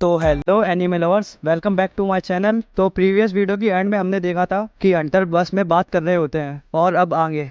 तो hello anime lovers, welcome back to my channel. तो previous video की end में हमने देखा था कि हंटर बस में बात कर रहे होते हैं और अब आगे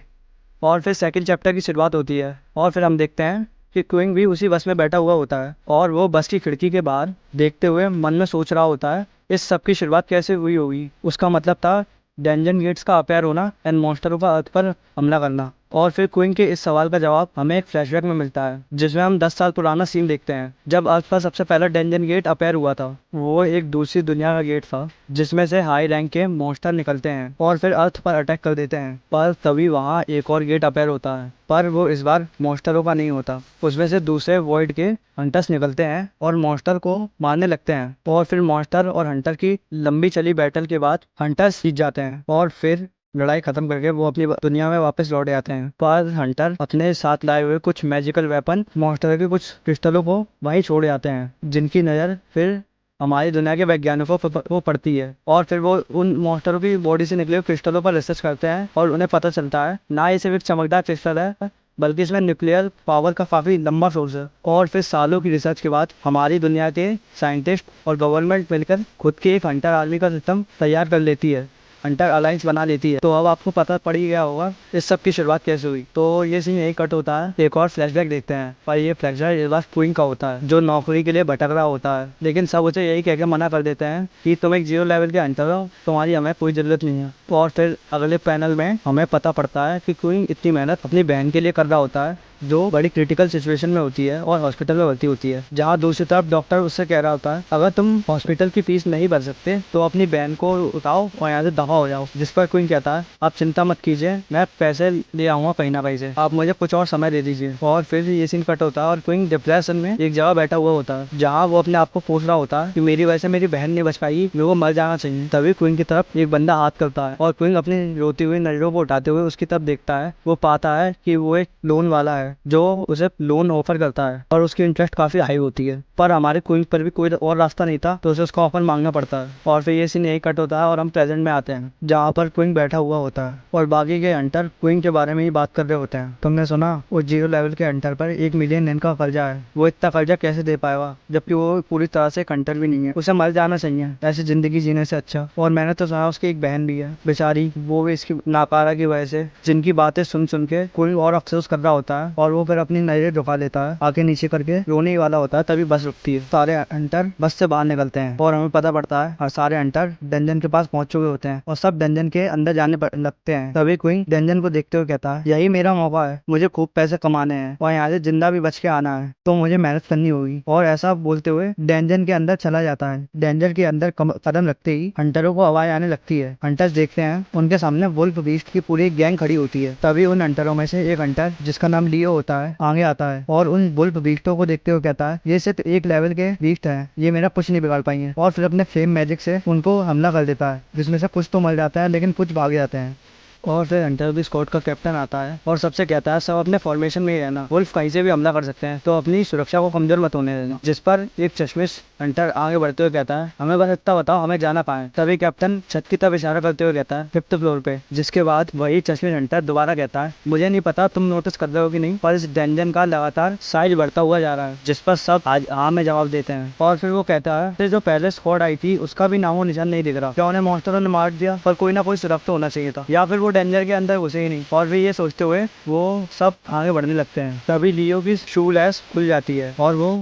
और फिर सेकंड चैप्टर की शुरुआत होती है और फिर हम देखते हैं कि क्विंग भी उसी बस में बैठा हुआ होता है और वो बस की खिड़की के बाहर देखते हुए मन में सोच रहा होता है इस सब की शुरुआत कैसे हुई होगी। उसका मतलब था डेंजन गेट्स का अपेयर होना एंड मॉन्स्टरों का अर्थ पर हमला करना। और फिर क्विंग के इस सवाल का जवाब हमें एक फ्लैशबैक में मिलता है जिसमें हम 10 साल पुराना सीन देखते हैं जब अर्थ पर सबसे पहला डेंजन गेट अपेयर हुआ था। वो एक दूसरी दुनिया का गेट था जिसमें से हाई रैंक के मॉन्स्टर निकलते हैं और फिर अर्थ पर अटैक कर देते हैं। पर तभी वहाँ एक और गेट अपेयर होता है, पर वो इस बार मॉन्स्टरों का नहीं होता। उसमें से दूसरे वॉइड के हंटर्स निकलते हैं और मॉन्स्टर को मारने लगते हैं और फिर मॉन्स्टर और हंटर की लंबी चली बैटल के बाद हंटर्स जीत जाते हैं और फिर लड़ाई खत्म करके वो अपनी दुनिया में वापस लौट आते हैं। पर हंटर अपने साथ लाए हुए कुछ मैजिकल वेपन मॉन्स्टर के कुछ क्रिस्टलों को वहीं छोड़ आते हैं जिनकी नज़र फिर हमारी दुनिया के वैज्ञानिकों को पड़ती है और फिर वो उन मॉन्स्टरों की बॉडी से निकले हुए क्रिस्टलों पर रिसर्च करते हैं और उन्हें पता चलता है ना ये सिर्फ एक चमकदार क्रिस्टल है बल्कि इसमें न्यूक्लियर पावर का काफ़ी लंबा सोर्स है। और फिर सालों की रिसर्च के बाद हमारी दुनिया के साइंटिस्ट और गवर्नमेंट मिलकर खुद की एक हंटर आर्मी का सिस्टम तैयार कर लेती है, हंटर अलायंस बना लेती है। तो अब आपको पता पड़ ही गया होगा इस सब की शुरुआत कैसे हुई। तो ये सीन यही कट होता है, एक और फ्लैशबैक देखते हैं पर ये फ्लैशबैक इस बार क्विंग का होता है जो नौकरी के लिए भटक रहा होता है, लेकिन सब उसे यही कहकर मना कर देते हैं कि तुम एक 0 लेवल के हंटर हो, तुम्हारी हमें कोई ज़रूरत नहीं है। और फिर अगले पैनल में हमें पता पड़ता है कि क्विंग इतनी मेहनत अपनी बहन के लिए कर रहा होता है जो बड़ी क्रिटिकल सिचुएशन में होती है और हॉस्पिटल में भर्ती होती है, जहाँ दूसरी तरफ डॉक्टर उससे कह रहा होता है अगर तुम हॉस्पिटल की फीस नहीं भर सकते तो अपनी बहन को उठाओ और यहाँ से दफा हो जाओ। जिस पर क्वीन कहता है आप चिंता मत कीजिए, मैं पैसे ले आऊंगा कहीं ना कहीं से, आप मुझे कुछ और समय दे दीजिए। और फिर ये सीन कट होता है और क्वीन डिप्रेशन में एक जगह बैठा हुआ होता है जहाँ वो अपने आप को पूछ रहा होता है कि मेरी वजह से मेरी बहन नहीं बच पाई, मेरे को मर जाना चाहिए। तभी क्वीन की तरफ एक बंदा हाथ करता है और क्वीन अपनी रोती हुई नजरों को उठाते हुए उसकी तरफ देखता है। वो पाता है कि वो एक लोन वाला है जो उसे लोन ऑफर करता है और उसकी इंटरेस्ट काफी हाई होती है, पर हमारे क्वीन पर भी कोई और रास्ता नहीं था तो उसे उसका ऑफर मांगना पड़ता है। और फिर ये सीन यही कट होता है और हम प्रेजेंट में आते हैं जहाँ पर क्वीन बैठा हुआ होता है और बाकी के हंटर क्वीन के बारे में ही बात कर रहे होते हैं। तुमने सुना वो 0 लेवल के हंटर पर 1 मिलियन येन का कर्जा है, वो इतना कर्जा कैसे दे पाएगा जबकि वो पूरी तरह से हंटर भी नहीं है, उसे मर जाना चाहिए ऐसी जिंदगी जीने से अच्छा। और मैंने तो सुना उसकी एक बहन भी है बेचारी, वो भी इसकी नाकारा की वजह से जिनकी बातें सुन सुन के कोई और अफसोस कर रहा होता है और वो फिर अपनी नजरें झुका लेता है, आगे नीचे करके रोने ही वाला होता है। तभी बस रुकती है, सारे हंटर बस से बाहर निकलते हैं और हमें पता पड़ता है और सारे हंटर डंजन के पास पहुंच चुके होते हैं और सब डंजन के अंदर जाने लगते हैं। तभी क्वीन डंजन को देखते हुए कहता है यही मेरा मौका है, मुझे खूब पैसे कमाने हैं और यहाँ से जिंदा भी बच के आना है, तो मुझे मेहनत करनी होगी। और ऐसा बोलते हुए डेंजन के अंदर चला जाता है। डेंजन के अंदर कदम रखते ही हंटरों को आवाज आने लगती है। हंटर्स देखते हैं उनके सामने वुल्फ बीस्ट की पूरी गैंग खड़ी होती है। तभी उन हंटरों में से एक हंटर जिसका नाम लियो होता है आगे आता है और उन वुल्फ बीस्टों को देखते हुए कहता है ये सिर्फ 1 लेवल के बीस्ट हैं, ये मेरा कुछ नहीं बिगाड़ पाएंगे। और फिर अपने फ्लेम मैजिक से उनको हमला कर देता है जिसमें से कुछ तो मर जाता है लेकिन कुछ भाग जाते हैं। और फिर हंटर भी स्क्वाड का कैप्टन आता है और सबसे कहता है सब अपने फॉर्मेशन में ही रहना, वुल्फ कहीं से भी हमला कर सकते हैं तो अपनी सुरक्षा को कमजोर मत होने देना। जिस पर एक चश्मिश हंटर आगे बढ़ते हुए कहता है हमें बस इतना बताओ हमें जाना पाए। तभी कैप्टन छत की तरफ इशारा करते हुए कहता है 5th फ्लोर पे। जिसके बाद वही चश्मिश हंटर दोबारा कहता है मुझे नहीं पता तुम नोटिस कर रहे हो कि नहीं, पर इस डेंजन का लगातार साइज बढ़ता हुआ जा रहा है। जिस पर सब आज हाँ में जवाब देते हैं और फिर वो कहता है फिर जो पहले स्क्वाड आई थी उसका भी नामो निशान नहीं दिख रहा, क्या उन्हें मॉन्स्टरों ने मार दिया, पर कोई ना कोई सुरक्षा तो होना चाहिए था या फिर वो डेंजर के अंदर घुसे ही नहीं। और फिर ये सोचते हुए वो सब आगे बढ़ने लगते हैं। तभी लियो की शू लैस खुल जाती है और वो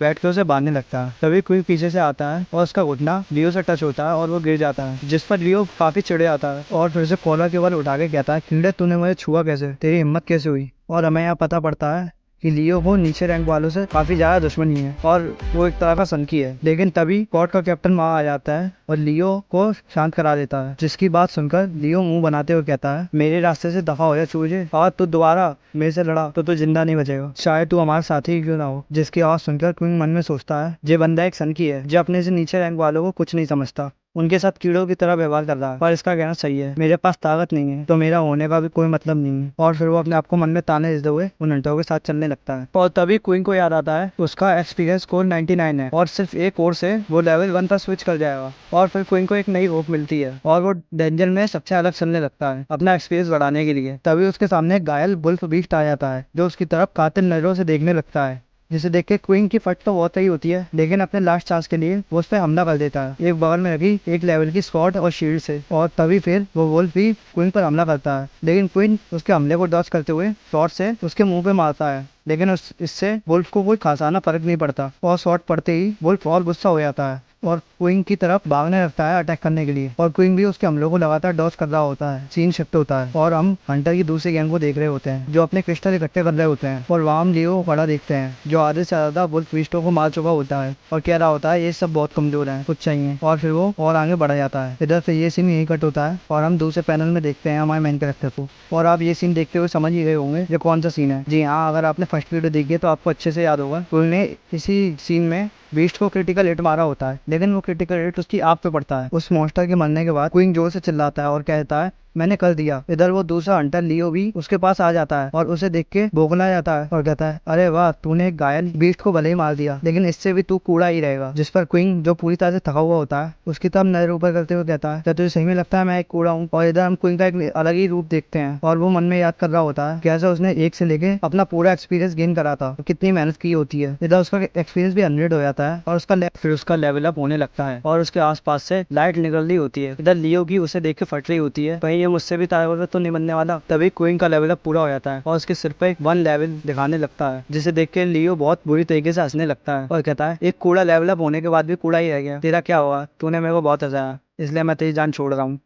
बैठ के उसे बांधने लगता है। तभी कोई पीछे से आता है और उसका घुटना लियो से टच होता है और वो गिर जाता है, जिस पर लियो काफी चिढ़ आता है और फिर से कॉलर के बल उठा के कहता है कीड़े तूने मुझे छुआ कैसे, तेरी हिम्मत कैसे हुई। और हमें यहाँ पता पड़ता है कि लियो को नीचे रैंक वालों से काफी ज्यादा दुश्मनी है और वो एक तरह का सनकी है। लेकिन तभी स्क्वाड का कैप्टन वहां आ जाता है और लियो को शांत करा देता है, जिसकी बात सुनकर लियो मुंह बनाते हुए कहता है मेरे रास्ते से दफा हो जा चूजे, और तू दोबारा मेरे से लड़ा तो तू जिंदा नहीं बचेगा, शायद तू हमारे साथी ही क्यों ना हो। जिसकी आवाज सुनकर क्विंग मन में सोचता है ये बंदा एक सनकी है जो अपने से नीचे रैंक वालों को कुछ नहीं समझता, उनके साथ कीड़ों की तरह व्यवहार कर रहा है। पर इसका कहना सही है, मेरे पास ताकत नहीं है तो मेरा होने का भी कोई मतलब नहीं है। और फिर वो अपने आप को मन में ताने देते हुए उन हंटरों के साथ चलने लगता है। और तभी क्वीन को याद आता है उसका एक्सपीरियंस स्कोर 99 है और सिर्फ एक कोर्स से वो लेवल 1 पर स्विच कर जाएगा। और फिर क्वीन को एक नई होप मिलती है और वो डेंजर में सबसे अलग चलने लगता है अपना एक्सपीरियंस बढ़ाने के लिए। तभी उसके सामने एक घायल वुल्फ बीस्ट आ जाता है जो उसकी तरफ कातिल नजरों से देखने लगता है जिसे देख के क्वीन की फट तो बहुत सही होती है, लेकिन अपने लास्ट चांस के लिए वो उस पर हमला कर देता है एक बगल में रखी एक लेवल की स्वॉर्ड और शील्ड से, और तभी फिर वो वुल्फ भी क्वीन पर हमला करता है, लेकिन क्वीन उसके हमले को डॉज करते हुए स्वॉर्ड से उसके मुंह पे मारता है, लेकिन इससे वुल्फ को कोई खासाना फर्क नहीं पड़ता, और स्वॉर्ड पड़ते ही वुल्फ और गुस्सा हो जाता है और क्वीन की तरफ भागने लगता है अटैक करने के लिए, और क्वीन भी उसके हमलों को लगातार डॉज कर रहा होता है। सीन शिफ्ट होता है और हम हंटर की दूसरी गैंग को देख रहे होते हैं जो अपने क्रिस्टल इकट्ठे कर रहे होते हैं, और वहाँ हम लियो खड़ा देखते हैं जो आधे से ज्यादा वुल्फ बीस्टों को मार चुका होता है और कह रहा होता है ये सब बहुत कमजोर है, कुछ चाहिए, और फिर वो और आगे बढ़ जाता है। इधर से ये सीन यही कट होता है और हम दूसरे पैनल में देखते हैं हमारे मेन कैरेक्टर को, और आप ये सीन देखते हुए समझ ही गए होंगे ये कौन सा सीन है। जी हाँ, अगर आपने फर्स्ट वीडियो देखी है तो आपको अच्छे से याद होगा, उन्होंने इसी सीन में बीस्ट को क्रिटिकल हिट मारा होता है, लेकिन वो क्रिटिकल हिट उसकी आंख पे पड़ता है। उस मॉन्स्टर के मरने के बाद क्वीन जोर से चिल्लाता है और कहता है मैंने कर दिया। इधर वो दूसरा हंटर लियो भी उसके पास आ जाता है और उसे देख के बौखला जाता है और कहता है अरे वाह, तूने एक घायल बीस्ट को भले ही मार दिया, लेकिन इससे भी तू कूड़ा ही रहेगा। जिस पर क्वीन जो पूरी तरह से थका हुआ होता है उसकी तरफ नजर ऊपर करते हुए कहता है क्या तुझे सही में लगता है मैं एक कूड़ा हूँ। और इधर हम क्वीन का एक अलग ही रूप देखते हैं और वो मन में याद कर रहा होता है कैसे उसने 1 से लेके अपना पूरा एक्सपीरियंस गेन करा था, कितनी मेहनत की होती है। इधर उसका एक्सपीरियंस भी 100 हो जाता है और फिर उसका लेवल अप होने लगता है और उसके आसपास से लाइट निकल रही होती है। इधर लियो की उसे देख के फट रही होती है, कहीं ये मुझसे भी ताकतवर तो नहीं बनने वाला। तभी क्वीन का लेवल अप पूरा हो जाता है और उसके सिर पे 1 लेवल दिखाने लगता है, जिसे देख के लियो बहुत बुरी तरीके से हंसने लगता है और कहता है एक कूड़ा लेवल अप होने के बाद भी कूड़ा ही रह गया, तेरा क्या हुआ, तूने मेरे को बहुत हंसाया इसलिए मैं तेरी जान छोड़ रहा हूँ,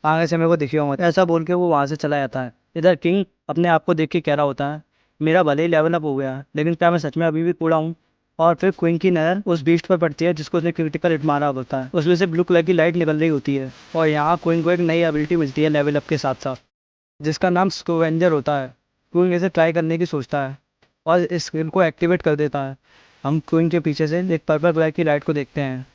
आगे से मेरे को दिखियो मत। ऐसा बोल के वो वहां से चला जाता है। इधर किंग अपने आप को देख के कह रहा होता है मेरा भले ही लेवल अप हो गया, लेकिन क्या मैं सच में अभी भी कूड़ा हूँ। और फिर क्वीन की नजर उस बीस्ट पर पड़ती है जिसको उसने क्रिटिकल हिट मारा होता है, उसमें से ब्लू कलर की लाइट निकल रही होती है और यहाँ क्वीन को एक नई एबिलिटी मिलती है लेवल अप के साथ साथ, जिसका नाम स्कैवेंजर होता है। क्वीन इसे ट्राई करने की सोचता है और इस स्किल को एक्टिवेट कर देता है। हम क्वीन के पीछे से एक पर्पल कलर की लाइट को देखते हैं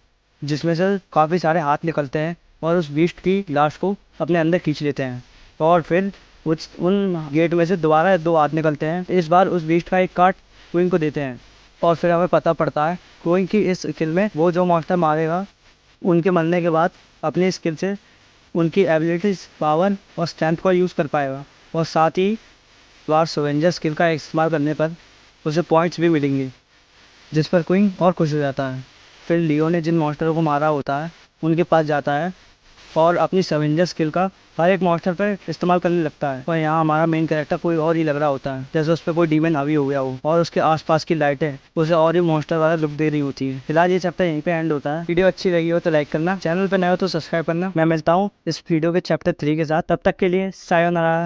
जिसमें से काफ़ी सारे हाथ निकलते हैं और उस बीस्ट की लाश को अपने अंदर खींच लेते हैं, और फिर उन गेट में से दोबारा 2 हाथ निकलते हैं। इस बार उस बीस्ट का एक काट क्वीन को देते हैं और फिर हमें पता पड़ता है क्वीन की इस स्किल में वो जो मॉन्स्टर मारेगा उनके मरने के बाद अपनी स्किल से उनकी एबिलिटीज, पावर और स्ट्रेंथ को यूज़ कर पाएगा, और साथ ही वार स्कैवेंजर स्किल का इस्तेमाल करने पर उसे पॉइंट्स भी मिलेंगे, जिस पर क्वीन और खुश हो जाता है। फिर लियो ने जिन मॉन्स्टरों को मारा होता है उनके पास जाता है और अपनी स्कैवेंजर स्किल का हर एक मॉन्स्टर पर इस्तेमाल करने लगता है, और यहाँ हमारा मेन कैरेक्टर कोई और ही लग रहा होता है, जैसे उस पर कोई डीमन हावी हो गया हो और उसके आसपास की लाइटें उसे और ही मॉन्स्टर वाला लुक दे रही होती है। फिलहाल ये चैप्टर यहीं पे एंड होता है। वीडियो अच्छी लगी हो तो लाइक करना, चैनल पर नए हो तो सब्सक्राइब करना। मैं मिलता हूँ इस वीडियो के चैप्टर 3 के साथ, तब तक के लिए सायोनारा।